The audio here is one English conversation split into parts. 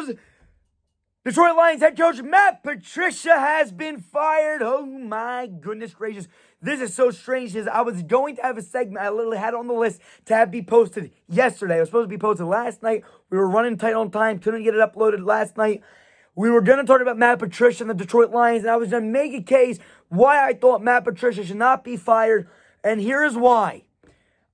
news. Detroit Lions head coach Matt Patricia has been fired. Oh my goodness gracious. This is so strange because I was going to have a segment. I literally had it on the list to have be posted yesterday. It was supposed to be posted last night. We were running tight on time. Couldn't get it uploaded last night. We were going to talk about Matt Patricia and the Detroit Lions, and I was going to make a case why I thought Matt Patricia should not be fired. And here's why.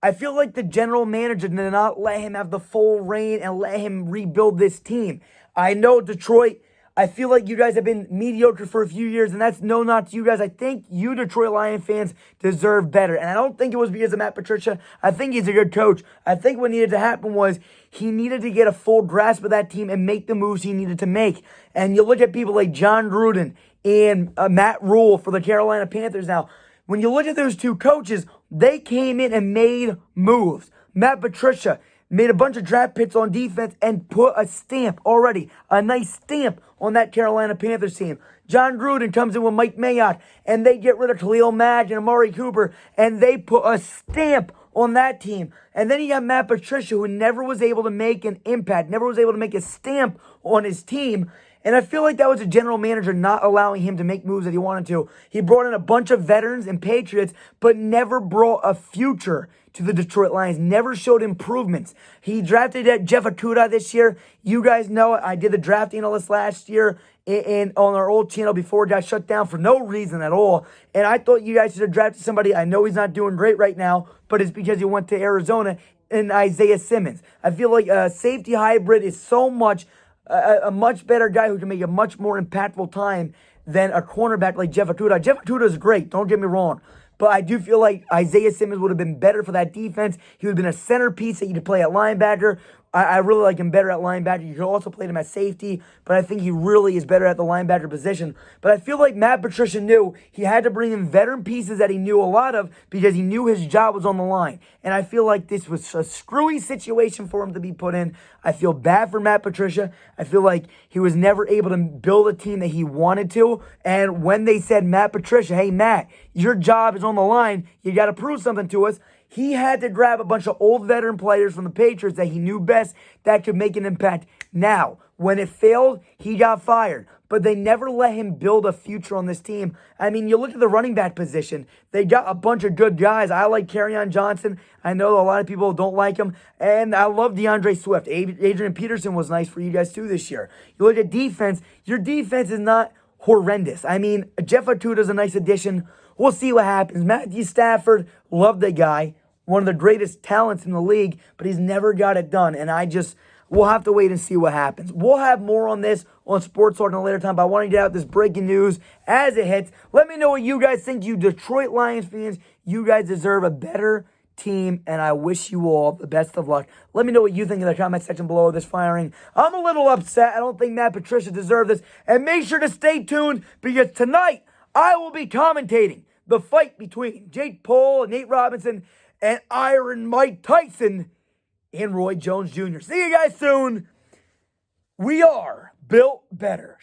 I feel like the general manager did not let him have the full reign and let him rebuild this team. I know Detroit, I feel like you guys have been mediocre for a few years, and that's no not to you guys. I think you Detroit Lion fans deserve better. And I don't think it was because of Matt Patricia. I think he's a good coach. I think what needed to happen was he needed to get a full grasp of that team and make the moves he needed to make. And you look at people like John Gruden and Matt Rule for the Carolina Panthers now. When you look at those two coaches, they came in and made moves. Matt Patricia made a bunch of draft picks on defense and put a stamp already, a nice stamp on that Carolina Panthers team. John Gruden comes in with Mike Mayock, and they get rid of Khalil Mack and Amari Cooper, and they put a stamp on that team. And then you got Matt Patricia, who never was able to make an impact, never was able to make a stamp on his team. And I feel like that was a general manager not allowing him to make moves that he wanted to. He brought in a bunch of veterans and Patriots, but never brought a future to the Detroit Lions, never showed improvements. He drafted Jeff Okudah this year. You guys know it. I did the draft analyst last year on our old channel before it got shut down for no reason at all. And I thought you guys should have drafted somebody. I know he's not doing great right now, but it's because he went to Arizona, and Isaiah Simmons. I feel like a safety hybrid is so much a much better guy who can make a much more impactful time than a cornerback like Jeff Okudah. Jeff Okudah is great, don't get me wrong. But I do feel like Isaiah Simmons would have been better for that defense. He would have been a centerpiece that you could play at linebacker. I really like him better at linebacker. You could also play him at safety, but I think he really is better at the linebacker position. But I feel like Matt Patricia knew he had to bring in veteran pieces that he knew a lot of because he knew his job was on the line. And I feel like this was a screwy situation for him to be put in. I feel bad for Matt Patricia. I feel like he was never able to build a team that he wanted to. And when they said, Matt Patricia, hey, Matt, your job is on the line. You got to prove something to us. He had to grab a bunch of old veteran players from the Patriots that he knew best that could make an impact. Now, when it failed, he got fired. But they never let him build a future on this team. I mean, you look at the running back position. They got a bunch of good guys. I like Kerryon Johnson. I know a lot of people don't like him. And I love DeAndre Swift. Adrian Peterson was nice for you guys too this year. You look at defense. Your defense is not horrendous. I mean, Jeff Okudah is a nice addition. We'll see what happens. Matthew Stafford, love the guy. One of the greatest talents in the league, but he's never got it done. And we'll have to wait and see what happens. We'll have more on this on Sports Talk in a later time, but I want to get out this breaking news as it hits. Let me know what you guys think. You Detroit Lions fans, you guys deserve a better team, and I wish you all the best of luck. Let me know what you think in the comment section below this firing. I'm a little upset. I don't think Matt Patricia deserved this. And make sure to stay tuned because tonight I will be commentating the fight between Jake Paul and Nate Robinson and Iron Mike Tyson and Roy Jones Jr. See you guys soon. We are built better.